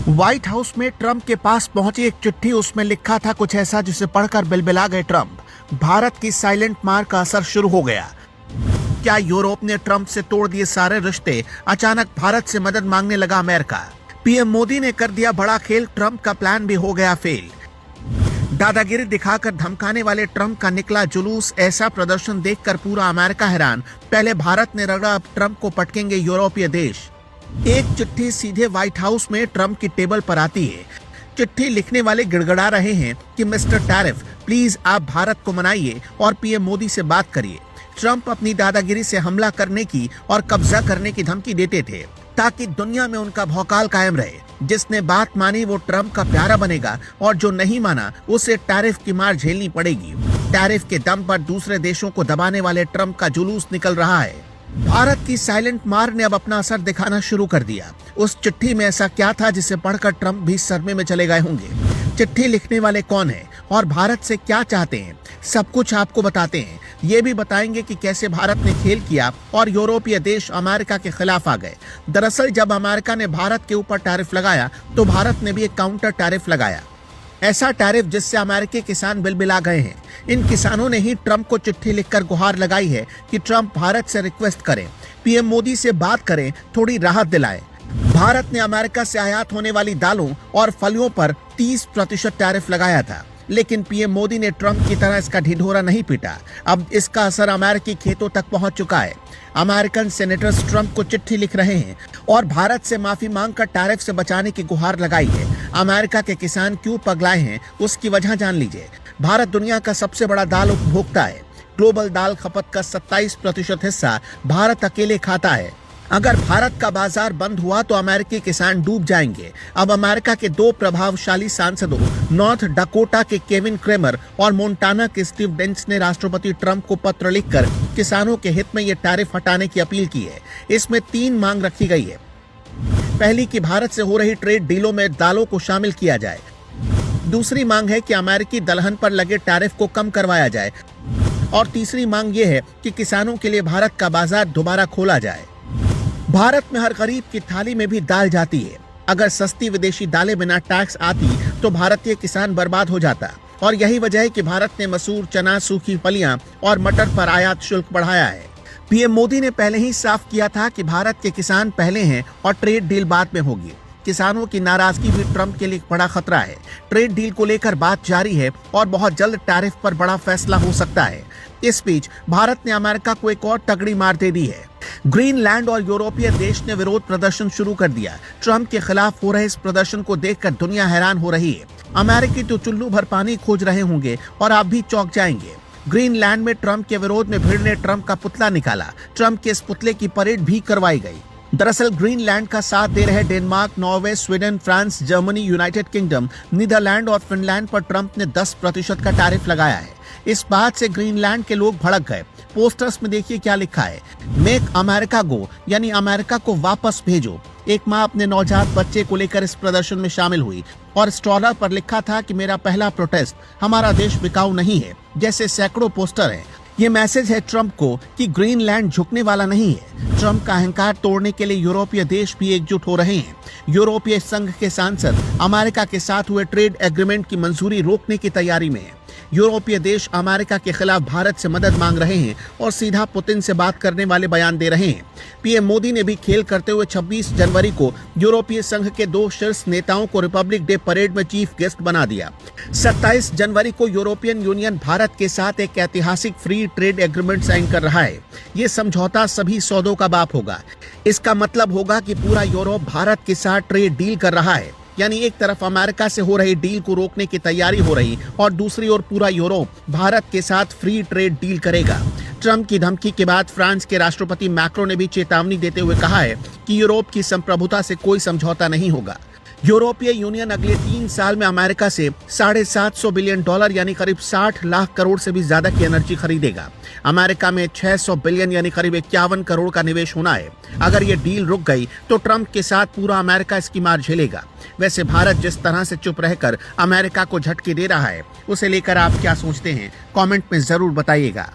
White house में Trump के पास पहुंची एक चिट्ठी, उसमें लिखा था कुछ ऐसा जिसे पढ़कर बिलबिला गए ट्रंप। भारत की साइलेंट मार का असर शुरू हो गया। क्या यूरोप ने ट्रंप से तोड़ दिए सारे रिश्ते? अचानक भारत से मदद मांगने लगा अमेरिका। पीएम मोदी ने कर दिया बड़ा खेल, ट्रंप का प्लान भी हो गया फेल। दादागिरी दिखाकर धमकाने वाले ट्रंप का निकला जुलूस, ऐसा प्रदर्शन देखकर पूरा अमेरिका हैरान। पहले भारत ने रगड़ा, अब ट्रंप को पटकेंगे यूरोपीय देश। एक चिट्ठी सीधे व्हाइट हाउस में ट्रंप की टेबल पर आती है। चिट्ठी लिखने वाले गिड़गिड़ा रहे हैं कि मिस्टर टैरिफ, प्लीज आप भारत को मनाइए और पीएम मोदी से बात करिए। ट्रंप अपनी दादागिरी से हमला करने की और कब्जा करने की धमकी देते थे ताकि दुनिया में उनका भौकाल कायम रहे। जिसने बात मानी वो ट्रंप का प्यारा बनेगा और जो नहीं माना उसे टैरिफ की मार झेलनी पड़ेगी। टैरिफ के दम पर दूसरे देशों को दबाने वाले ट्रंप का जुलूस निकल रहा है। भारत की साइलेंट मार ने अब अपना असर दिखाना शुरू कर दिया। उस चिट्ठी में ऐसा क्या था जिसे पढ़कर ट्रंप भी सदमे में चले गए होंगे? चिट्ठी लिखने वाले कौन हैं और भारत से क्या चाहते हैं? सब कुछ आपको बताते हैं। ये भी बताएंगे कि कैसे भारत ने खेल किया और यूरोपीय देश अमेरिका के खिलाफ आ गए। दरअसल जब अमेरिका ने भारत के ऊपर टैरिफ लगाया तो भारत ने भी एक काउंटर टैरिफ लगाया, ऐसा टैरिफ जिससे अमेरिकी किसान बिलबिला गए हैं। इन किसानों ने ही ट्रंप को चिट्ठी लिखकर गुहार लगाई है कि ट्रंप भारत से रिक्वेस्ट करें, पीएम मोदी से बात करें, थोड़ी राहत दिलाएं। भारत ने अमेरिका से आयात होने वाली दालों और फलों पर 30% टैरिफ लगाया था, लेकिन पीएम मोदी ने ट्रंप की तरह इसका ढिढोरा नहीं पीटा। अब इसका असर अमेरिकी खेतों तक पहुंच चुका है। अमेरिकन सेनेटर्स ट्रंप को चिट्ठी लिख रहे हैं और भारत से माफी मांगकर टैरिफ से बचाने की गुहार लगाई है। अमेरिका के किसान क्यों पगलाए हैं, उसकी वजह जान लीजिए। भारत दुनिया का सबसे बड़ा दाल उपभोक्ता है। ग्लोबल दाल खपत का 27% हिस्सा भारत अकेले खाता है। अगर भारत का बाजार बंद हुआ तो अमेरिकी किसान डूब जाएंगे। अब अमेरिका के दो प्रभावशाली सांसदों, नॉर्थ डकोटा के केविन क्रेमर और मोंटाना के स्टीव डेंस ने राष्ट्रपति ट्रंप को पत्र लिखकर किसानों के हित में ये टैरिफ हटाने की अपील की है। इसमें 3 मांग रखी गई है। पहली कि भारत से हो रही ट्रेड डीलों में दालों को शामिल किया जाए। दूसरी मांग है कि अमेरिकी दलहन पर लगे टैरिफ को कम करवाया जाए और तीसरी मांग ये है कि किसानों के लिए भारत का बाजार दोबारा खोला जाए। भारत में हर गरीब की थाली में भी दाल जाती है। अगर सस्ती विदेशी दालें बिना टैक्स आती तो भारतीय किसान बर्बाद हो जाता और यही वजह है कि भारत ने मसूर, चना, सूखी फलियां और मटर पर आयात शुल्क बढ़ाया है। पीएम मोदी ने पहले ही साफ किया था कि भारत के किसान पहले हैं और ट्रेड डील बाद में होगी। किसानों की नाराजगी भी ट्रंप के लिए बड़ा खतरा है। ट्रेड डील को लेकर बात जारी है और बहुत जल्द टैरिफ पर बड़ा फैसला हो सकता है। इस बीच भारत ने अमेरिका को एक और तगड़ी मार दे दी है। ग्रीनलैंड और यूरोपीय देश ने विरोध प्रदर्शन शुरू कर दिया। ट्रंप के खिलाफ हो रहे इस प्रदर्शन को देखकर दुनिया हैरान हो रही है। अमेरिकी तो चुल्लू भर पानी खोज रहे होंगे और आप भी चौंक जाएंगे। ग्रीनलैंड में ट्रंप के विरोध में भीड़ ने ट्रंप का पुतला निकाला। ट्रंप के इस पुतले की परेड भी करवाई गई। दरअसल ग्रीनलैंड का साथ दे रहे Denmark, Norway, Sweden, France, Germany, United Kingdom, Netherland और फिनलैंड पर ट्रंप ने 10% का टैरिफ लगाया है। इस बात से ग्रीनलैंड के लोग भड़क गए। पोस्टर्स में देखिए क्या लिखा है, मेक अमेरिका गो, यानी अमेरिका को वापस भेजो। एक माँ अपने नवजात बच्चे को लेकर इस प्रदर्शन में शामिल हुई और स्ट्रॉलर पर लिखा था कि मेरा पहला प्रोटेस्ट, हमारा देश बिकाऊ नहीं है। जैसे सैकड़ों पोस्टर हैं। ये मैसेज है ट्रंप को कि ग्रीनलैंड झुकने वाला नहीं है। ट्रंप का अहंकार तोड़ने के लिए यूरोपीय देश भी एकजुट हो रहे हैं। यूरोपीय संघ के सांसद अमेरिका के साथ हुए ट्रेड एग्रीमेंट की मंजूरी रोकने की तैयारी में है। यूरोपीय देश अमेरिका के खिलाफ भारत से मदद मांग रहे हैं और सीधा पुतिन से बात करने वाले बयान दे रहे हैं। पीएम मोदी ने भी खेल करते हुए 26 जनवरी को यूरोपीय संघ के 2 शीर्ष नेताओं को रिपब्लिक डे परेड में चीफ गेस्ट बना दिया। 27 जनवरी को यूरोपियन यूनियन भारत के साथ एक ऐतिहासिक फ्री ट्रेड एग्रीमेंट साइन कर रहा है। ये समझौता सभी सौदों का बाप होगा। इसका मतलब होगा कि पूरा यूरोप भारत के साथ ट्रेड डील कर रहा है। यानी एक तरफ अमेरिका से हो रही डील को रोकने की तैयारी हो रही और दूसरी ओर पूरा यूरोप भारत के साथ फ्री ट्रेड डील करेगा। ट्रंप की धमकी के बाद फ्रांस के राष्ट्रपति मैक्रो ने भी चेतावनी देते हुए कहा है कि यूरोप की संप्रभुता से कोई समझौता नहीं होगा। यूरोपीय यूनियन अगले 3 साल में अमेरिका से $750 बिलियन यानी करीब 60 लाख करोड़ से भी ज्यादा की एनर्जी खरीदेगा। अमेरिका में 600 बिलियन यानी करीब 51 करोड़ का निवेश होना है। अगर ये डील रुक गई तो ट्रंप के साथ पूरा अमेरिका इसकी मार झेलेगा। वैसे भारत जिस तरह से चुप रहकर अमेरिका को झटके दे रहा है, उसे लेकर आप क्या सोचते हैं? कमेंट में जरूर बताइएगा।